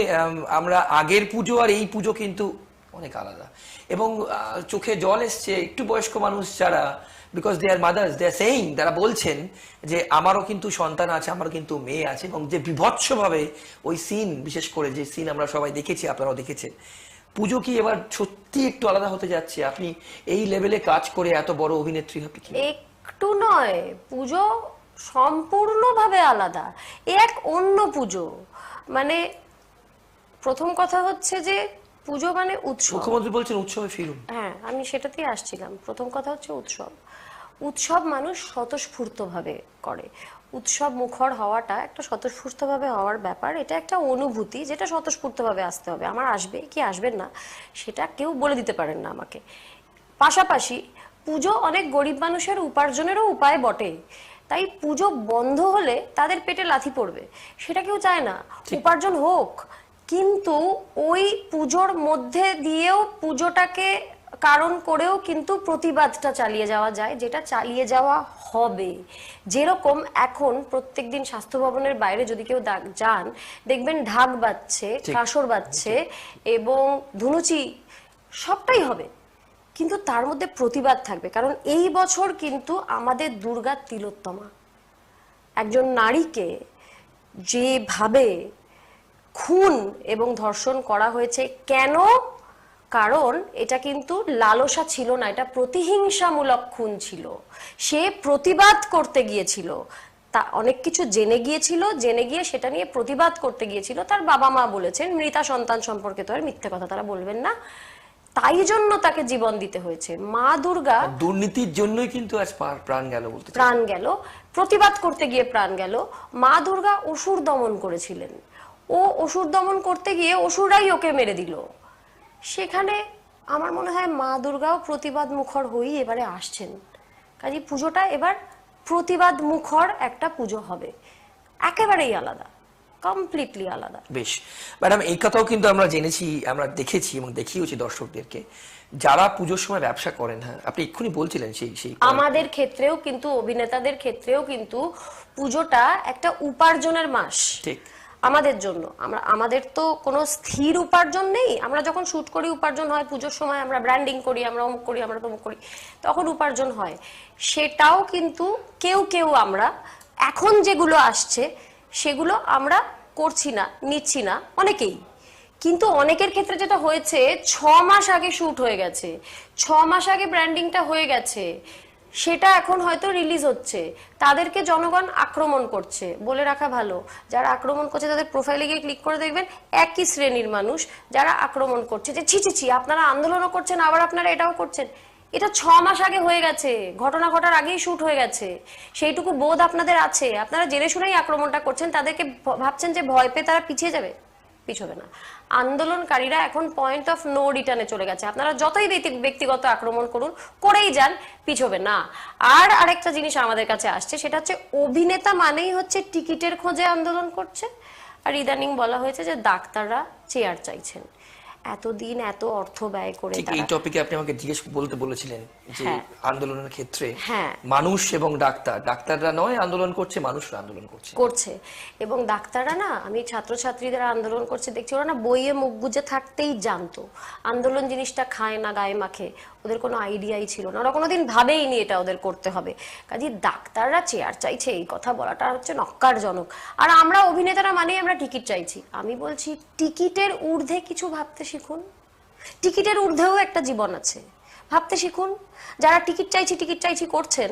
আমরা আগের পুজো আর এই পুজো কিন্তু অনেক আলাদা, এবং চোখে জল এসছে একটু বয়স্ক মানুষ যারা, because they are mothers, they are saying, তারা বলছেন যে আমারও কিন্তু সন্তান আছে, আমার কিন্তু মেয়ে আছে। এবং যে বিভৎসভাবে ওই সিন, বিশেষ করে যে সিন আমরা সবাই দেখেছি, আপনারাও দেখেছেন, পুজো কি এবার সত্যি একটু আলাদা হতে যাচ্ছে? আপনি এই লেভেলে কাজ করে এত বড় অভিনেত্রী, আপনি কি? একটু নয়, পুজো সম্পূর্ণভাবে আলাদা, এক অন্য পুজো। মানে প্রথম কথা হচ্ছে যে পুজো মানে উৎসব। মুখ্যমন্ত্রী বলছেন উৎসবে ফিরুন। হ্যাঁ, আমি সেটাতেই আসছিলাম। প্রথম কথা হচ্ছে উৎসব মানুষ স্বতঃস্ফূর্তভাবে করে। উৎসব মুখর হওয়াটা একটা স্বতঃস্ফূর্তভাবে হওয়ার ব্যাপার, এটা একটা অনুভূতি যেটা স্বতঃস্ফূর্তভাবে আসতে হবে। আমার আসবে কি আসবে না সেটা কেউ বলে দিতে পারেন না আমাকে। পাশাপাশি পুজো অনেক গরিব মানুষের উপার্জনেরও উপায় বটে, তাই পুজো বন্ধ হলে তাদের পেটে লাথি পড়বে, সেটা কেউ চায় না। উপার্জন হোক, কিন্তু ওই পুজোর মধ্যে দিয়েও পুজোটাকে কারণ করেও কিন্তু প্রতিবাদটা চালিয়ে যাওয়া যায়, যেটা চালিয়ে যাওয়া হবে। যেরকম এখন প্রত্যেকদিন স্বাস্থ্য ভবনের বাইরে যদি কেউ যান, দেখবেন ঢাক বাজছে, কাসর বাজছে এবং ধুনুচি, সবটাই হবে, কিন্তু তার মধ্যে প্রতিবাদ থাকবে। কারণ এই বছর কিন্তু আমাদের দুর্গা তিলোত্তমা। একজন নারীকে যেভাবে খুন এবং ধর্ষণ করা হয়েছে, কেন? কারণ এটা কিন্তু লালসা ছিল না, এটা প্রতিহিংসামূলক খুন ছিল। সে প্রতিবাদ করতে গিয়েছিল, তা অনেক কিছু জেনে গিয়ে সেটা নিয়ে প্রতিবাদ করতে গিয়েছিল। তার বাবা মা বলেছেন মৃতা সন্তান সম্পর্কে তো আর মিথ্যে কথা তারা বলবেন না, তাই জন্য তাকে জীবন দিতে হয়েছে। মা দুর্গা দুর্নীতির জন্যই কিন্তু আজ প্রাণ গেল, বলতে প্রাণ গেল, প্রতিবাদ করতে গিয়ে প্রাণ গেল। মা দুর্গা অসুর দমন করেছিলেন, ও অসুর দমন করতে গিয়ে অসুরাই ওকে মেরে দিল। সেখানে আমার মনে হয় মা দুর্গাও প্রতিবাদ মুখর হয়েই এবারে আসছেন। কাজে পুজোটা এবার প্রতিবাদ মুখর একটা পুজো হবে, একেবারেই আলাদা, কমপ্লিটলি আলাদা। বেশ ম্যাডাম, এই কথাও কিন্তু আমরা জেনেছি, আমরা দেখেছি এবং দেখিয়েছি দর্শকদেরকে, যারা পুজোর সময় ব্যবসা করেন। হ্যাঁ, আপনি এক্ষুনি বলছিলেন সেই আমাদের ক্ষেত্রেও কিন্তু, অভিনেতাদের ক্ষেত্রেও কিন্তু পুজোটা একটা উপার্জনের মাস। ঠিক আমাদের জন্য, আমাদের তো কোনো স্থির উপার্জন নেই। আমরা যখন শুট করি উপার্জন হয়, পুজোর সময় আমরা ব্র্যান্ডিং করি, আমরা অমুক করি, আমরা তমুক করি, তখন উপার্জন হয়। সেটাও কিন্তু কেউ আমরা এখন যেগুলো আসছে সেগুলো আমরা করছি না, নিচ্ছি না অনেকেই। কিন্তু অনেকের ক্ষেত্রে যেটা হয়েছে, 6 মাস আগে শুট হয়ে গেছে, 6 মাস আগে ব্র্যান্ডিংটা হয়ে গেছে, সেটা এখন হয়তো রিলিজ হচ্ছে, তাদেরকে জনগণ আক্রমণ করছে। বলে রাখা ভালো, যারা আক্রমণ করছে তাদের প্রোফাইলে গিয়ে ক্লিক করে দেখবেন একই শ্রেণীর মানুষ যারা আক্রমণ করছে যে ছি ছি ছি, আপনারা আন্দোলনও করছেন, আবার আপনারা এটাও করছেন। এটা 6 মাস আগে হয়ে গেছে, ঘটনা ঘটার আগেই শুট হয়ে গেছে। সেইটুকু বোধ আপনাদের আছে? আপনারা জেনে শুনেই আক্রমণটা করছেন, তাদেরকে ভাবছেন যে ভয় পেয়ে তারা পিছিয়ে যাবে, পিছবে না। আন্দোলনকারীরা এখন পয়েন্ট অফ নো রিটার্নে চলে গেছে। আপনারা যতই ব্যক্তিগত আক্রমণ করুন, করেই যান, পিছবে না। আর আরেকটা জিনিস আমাদের কাছে আসছে, সেটা হচ্ছে অভিনেতা মানেই হচ্ছে টিকিটের খোঁজে আন্দোলন করছে। আর ইদানিং বলা হয়েছে যে ডাক্তাররা চেয়ার চাইছেন। এতদিন এত অর্থ ব্যয় করে ঠিক এই টপিকে আপনি আমাকে জিজ্ঞেস বলতে বলেছিলেন যে আন্দোলনের ক্ষেত্রে মানুষ এবং ডাক্তাররা নয় আন্দোলন করছে, মানুষরা আন্দোলন করছে। এবং ডাক্তাররা না, আমি ছাত্রছাত্রীদের আন্দোলন করছে দেখছি, ওরা না বইয়ে মুখ বুজে থাকতেই জানতো আন্দোলন জিনিসটা খায় না, গায়ে মাখে, ওদের কোনো আইডিয়াই ছিল না, ওরা কোনোদিন ভাবেইনি এটা ওদের করতে হবে। কাজে ডাক্তাররা চেয়ার চাইছে, এই কথা বলাটা হচ্ছে নক্কারজনক। আর আমরা অভিনেতারা মানেই আমরা টিকিট চাইছি। আমি বলছি টিকিটের ঊর্ধ্বে কিছু ভাবতে শিখুন। টিকিটের ঊর্ধ্বেও একটা জীবন আছে, ভাবতে শিখুন। যারা টিকিট চাইছি করছেন,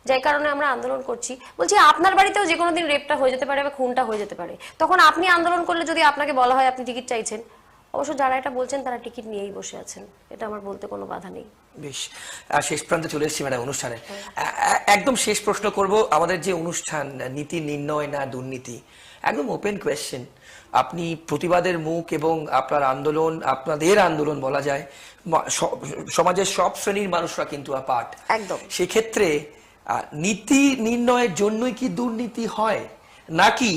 যার কারণে আমরা আন্দোলন করছি, বলছি আপনার বাড়িতেও যে কোনো দিন রেপটা হয়ে যেতে পারে বা খুনটা হয়ে যেতে পারে। তখন আপনি আন্দোলন করলে যদি আপনাকে বলা হয় আপনি টিকিট চাইছেন, অবশ্য যারা এটা বলছেন তারা টিকিট নিয়েই বসে আছেন, এটা আমার বলতে কোনো বাধা নেই। বেশ, শেষ প্রান্তে চলে এসেছি ম্যাডাম অনুষ্ঠানে। একদম শেষ প্রশ্ন করব, আমাদের যে অনুষ্ঠান নীতি নির্ণয় না দুর্নীতি, একদম ওপেন কোয়েশ্চেন। আপনি প্রতিবাদের মুখ এবং আপনার আন্দোলন, আপনাদের আন্দোলন বলা যায় সমাজের সব শ্রেণীর মানুষরা কিন্তু পার্ট। একদম। সেক্ষেত্রে নীতি নির্ণয়ের জন্যই কি দুর্নীতি হয়, নাকি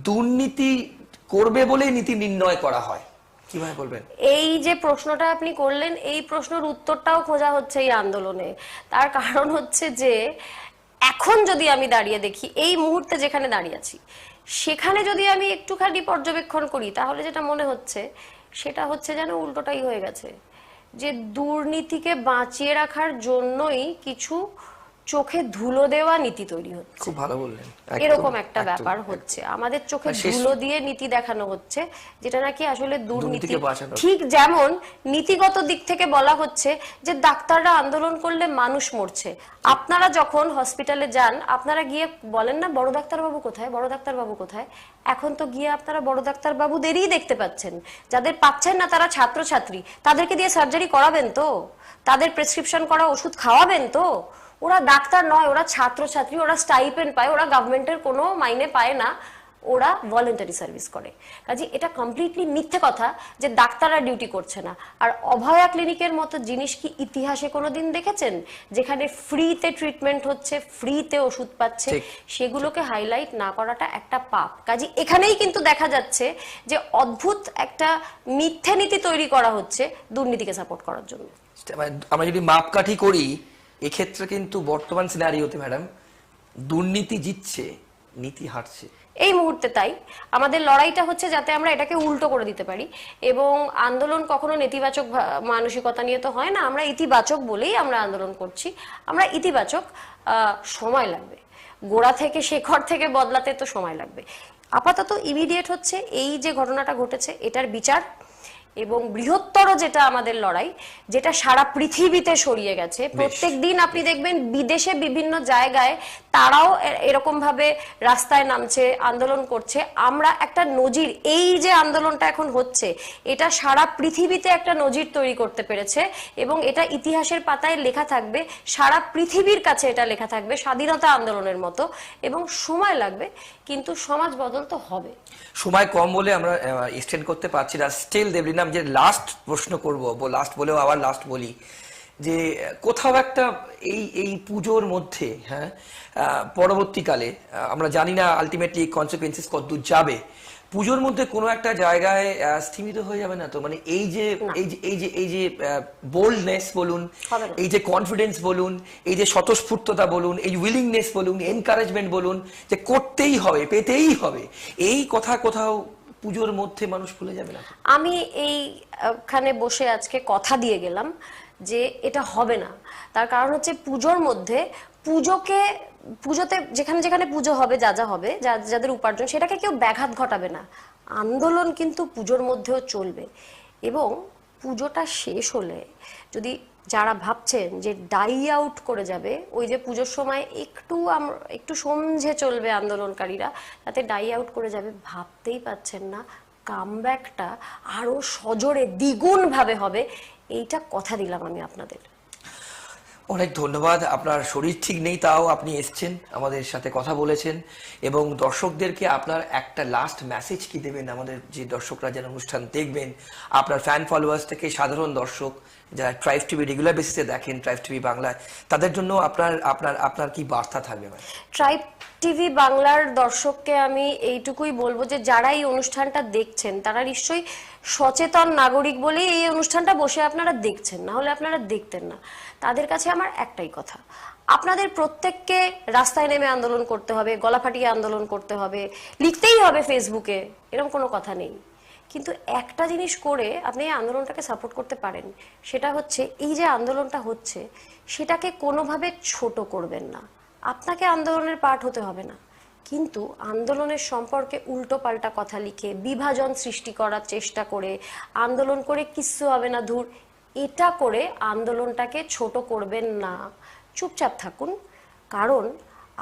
দুর্নীতি করবে বলে নীতি নির্ণয় করা হয়? কিভাবে বলবেন? এই যে প্রশ্নটা আপনি করলেন, এই প্রশ্নের উত্তরটাও খোঁজা হচ্ছে এই আন্দোলনে। তার কারণ হচ্ছে যে এখন যদি আমি দাঁড়িয়ে দেখি, এই মুহূর্তে যেখানে দাঁড়িয়ে আছি, সেখানে যদি আমি একটুখানি পর্যবেক্ষণ করি, তাহলে যেটা মনে হচ্ছে সেটা হচ্ছে যেন উল্টোটাই হয়ে গেছে। যে দুর্নীতিকে বাঁচিয়ে রাখার জন্যই কিছু চোখে ধুলো দেওয়া নীতি তৈরি হচ্ছে। খুব ভালো বললেন। এরকম একটা ব্যাপার হচ্ছে, আমাদের চোখে ধুলো দিয়ে নীতি দেখানো হচ্ছে, যেটা নাকি আসলে দুর্নীতি। ঠিক যেমন নীতিগত দিক থেকে বলা হচ্ছে যে ডাক্তাররা আন্দোলন করলে মানুষ মরছে। আপনারা যখন হসপিটালে যান, আপনারা গিয়ে বলেন না বড় ডাক্তারবাবু কোথায়, বড় ডাক্তারবাবু কোথায়? এখন তো গিয়ে আপনারা বড় ডাক্তারবাবুদেরই দেখতে পাচ্ছেন। যাদের পাচ্ছেন না তারা ছাত্রছাত্রী, তাদেরকে দিয়ে সার্জারি করাবেন তো, তাদের প্রেসক্রিপশন করা ওষুধ খাওয়াবেন তো। ওরা ডাক্তার নয়, ওরা ছাত্রছাত্রী, ওরা স্টাইপেন্ড পায়, ওরা গভর্নমেন্টের কোনো মাইনে পায় না, ওরা ভলেন্টারি সার্ভিস করে। কাজে এটা কমপ্লিটলি মিথ্যে কথা যে ডাক্তাররা ডিউটি করছে না। আর অভয়া ক্লিনিকের মতো জিনিস কি ইতিহাসে কোনোদিন দেখেছেন যেখানে ফ্রিতে ট্রিটমেন্ট হচ্ছে, ফ্রিতে ওষুধ পাচ্ছে? সেগুলোকে হাইলাইট না করাটা একটা পাপ। কাজে এখানেই কিন্তু দেখা যাচ্ছে যে অদ্ভুত একটা মিথ্যে নীতি তৈরি করা হচ্ছে দুর্নীতিকে সাপোর্ট করার জন্য। আমরা যদি মাপকাঠি করি, এক্ষেত্রে কিন্তু বর্তমান সিনারিওতে ম্যাডাম দুর্নীতি জিতছে, নীতি হারছে এই মুহূর্তে। তাই আমাদের লড়াইটা হচ্ছে যাতে আমরা এটাকে উল্টো করে দিতে পারি। এবং আন্দোলন কখনো নেতিবাচক মানসিকতা নিয়ে তো হয় না, আমরা ইতিবাচক বলেই আমরা আন্দোলন করছি। আমরা ইতিবাচক, সময় লাগবে, গোড়া থেকে শেকড় থেকে বদলাতে তো সময় লাগবে। আপাতত ইমিডিয়েট হচ্ছে এই যে ঘটনাটা ঘটেছে, এটার বিচার। এবং বৃহত্তর যেটা আমাদের লড়াই, যেটা সারা পৃথিবীতে ছড়িয়ে গেছে, প্রত্যেক দিন আপনি দেখবেন বিদেশে বিভিন্ন জায়গায় তারাও এরকম ভাবে রাস্তায় নামছে, আন্দোলন করছে। আমরা একটা নজির, এই যে আন্দোলনটা এখন হচ্ছে, এটা সারা পৃথিবীতে একটা নজির তৈরি করতে পেরেছে এবং এটা ইতিহাসের পাতায় লেখা থাকবে, সারা পৃথিবীর কাছে এটা লেখা থাকবে স্বাধীনতা আন্দোলনের মতো। এবং সময় লাগবে, কিন্তু সমাজ বদল তো হবে। সময় কম বলে আমরা এক্সটেন্ড করতে পারছি না। স্টিল দেবলীনা, যে লাস্ট প্রশ্ন করবো, লাস্ট বলেও আবার লাস্ট বলি, যে কোথাও একটা এই পুজোর মধ্যে, হ্যাঁ, পরবর্তীকালে আমরা জানি না আলটিমেটলি কনসিকুয়েন্সেস কতদূর যাবে, পুজোর মধ্যে কোনো একটা জায়গায় স্থিমিত হয়ে যাবে না তো? মানে এই যে বোল্ডনেস বলুন, এই যে কনফিডেন্স বলুন, এই যে স্বতঃস্ফূর্ততা বলুন, এই উইলিংনেস বলুন, এনকারেজমেন্ট বলুন, যে করতেই হবে, পেতেই হবে, এই কথা কোথাও পুজোর মধ্যে মানুষ ভুলে যাবে না? আমি এইখানে বসে আজকে কথা দিয়ে গেলাম যে এটা হবে না। তার কারণ হচ্ছে পুজোর মধ্যে পুজোতে যেখানে যেখানে পুজো হবে, যা যা হবে, যাদের উপার্জন, সেটাকে কেউ ব্যাঘাত ঘটাবে না। আন্দোলন কিন্তু পুজোর মধ্যেও চলবে। এবং পুজোটা শেষ হলে যদি যারা ভাবছেন যে ডাই আউট করে যাবে, ওই যে পুজোর সময় একটু সমঝে চলবে আন্দোলনকারীরা, তাতে ডাই আউট করে যাবে, ভাবতেই পাচ্ছেন না কামব্যাকটা আরো সজোরে দ্বিগুণ ভাবে হবে। এইটা কথা দিলাম আমি আপনাদের। অনেক ধন্যবাদ। আপনার শরীর ঠিক নেই, তাও আপনি এসছেন, আমাদের সাথে কথা বলেছেন, এবং দর্শকদেরকে আপনার একটা লাস্ট মেসেজ কি দেবেন? আমাদের যে দর্শকরা যেন অনুষ্ঠান দেখবেন, আপনার ফ্যান ফলোয়ার্স থেকে সাধারণ দর্শক যারা ট্রাইব টিভি রেগুলার বেসিসে দেখেন, ট্রাইব টিভি বাংলায়, তাদের জন্য আপনার আপনার আপনার কি বার্তা থাকবে? ট্রাইব টিভি বাংলার দর্শককে আমি এইটুকুই বলবো যে যারা এই অনুষ্ঠানটা দেখছেন তারা নিশ্চয়ই সচেতন নাগরিক বলেই এই অনুষ্ঠানটা বসে আপনারা দেখছেন, না হলে আপনারা দেখতেন না। তাদের কাছে আমার একটাই কথা, আপনাদের প্রত্যেককে রাস্তায় নেমে আন্দোলন করতে হবে, গলা ফাটিয়ে আন্দোলন করতে হবে, লিখতেই হবে ফেসবুকে, এরকম কোনো কথা নেই। কিন্তু একটা জিনিস করে আপনি এই আন্দোলনটাকে সাপোর্ট করতে পারেন, সেটা হচ্ছে এই যে আন্দোলনটা হচ্ছে সেটাকে কোনোভাবে ছোট করবেন না। আপনাকে আন্দোলনের পার্ট হতে হবে না, কিন্তু আন্দোলনের সম্পর্কে উল্টো পাল্টা কথা লিখে বিভাজন সৃষ্টি করার চেষ্টা করে আন্দোলন করে কিচ্ছু হবে না ধুর, এটা করে আন্দোলনটাকে ছোট করবেন না। চুপচাপ থাকুন, কারণ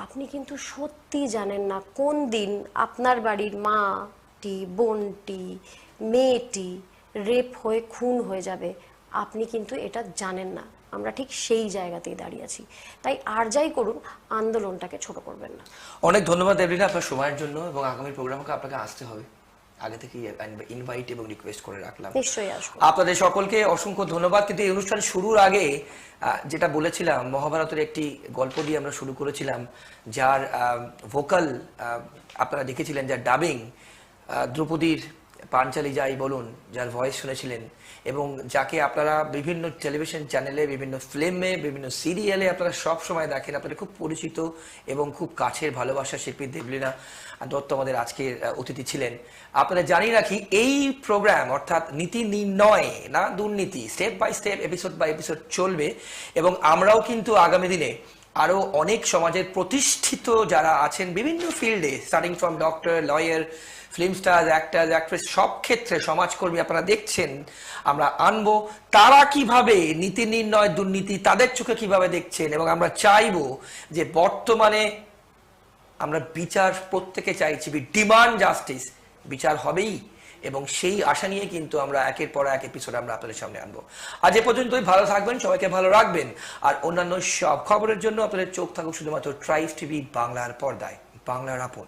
আপনি কিন্তু সত্যি জানেন না কোন দিন আপনার বাড়ির মাটি, বোনটি, মেয়েটি রেপ হয়ে খুন হয়ে যাবে, আপনি কিন্তু এটা জানেন না। আমরা ঠিক সেই জায়গাতেই দাঁড়িয়ে আছি, তাই আর যাই করুন আন্দোলনটাকে ছোট করবেন না। অনেক ধন্যবাদ দেবলীনা আপনার সময়ের জন্য, এবং আগামী প্রোগ্রামকে আপনাকে আসতে হবে, আগে থেকে ইনভাইট এবং রিকোয়েস্ট করে রাখলাম। নিশ্চয়ই আসবো। আপনাদের সকলকে অসংখ্য ধন্যবাদ। কিন্তু এই অনুষ্ঠান শুরুর আগে যেটা বলেছিলাম, মহাভারতের একটি গল্প দিয়ে আমরা শুরু করেছিলাম, যার ভোকাল আপনারা দেখেছিলেন, যার ডাবিং দ্রৌপদীর পাঞ্চালি যাই বলুন, যার ভয়েস শুনেছিলেন, এবং যাকে আপনারা বিভিন্ন টেলিভিশন চ্যানেলে, বিভিন্ন ফিল্মে, বিভিন্ন সিরিয়ালে আপনারা সব সময় দেখেন, আপনাদের খুব পরিচিত এবং খুব কাছের ভালোবাসার শিল্পী দেবলীনা দত্ত আমাদের আজকের অতিথি ছিলেন। আপনারা জানিয়ে রাখি, এই প্রোগ্রাম অর্থাৎ নীতি নির্ণয় না দুর্নীতি, step by step, episode by episode চলবে, এবং আমরাও কিন্তু আগামী দিনে আরো অনেক সমাজের প্রতিষ্ঠিত যারা আছেন বিভিন্ন ফিল্ডে, starting from doctor, lawyer, film star, actor, actress, সব ক্ষেত্রে সমাজকর্মী আপনারা দেখছেন, আমরা আনবো। তারা কিভাবে নীতি নির্ণয়, দুর্নীতি তাদের চোখে কিভাবে দেখছেন, এবং আমরা চাইবো যে বর্তমানে আমরা বিচার প্রত্যেকে চাইছি, ডিমান্ড জাস্টিস, বিচার হবেই, এবং সেই আশা নিয়ে কিন্তু আমরা একের পর এক এপিসোড আমরা আপনাদের সামনে আনবো। আজ এ পর্যন্তই। ভালো থাকবেন, সবাইকে ভালো রাখবেন, আর অন্যান্য সব খবরের জন্য আপনাদের চোখ থাকুক শুধুমাত্র ট্রাইব টিভি বাংলার পর্দায়। বাংলার আপন।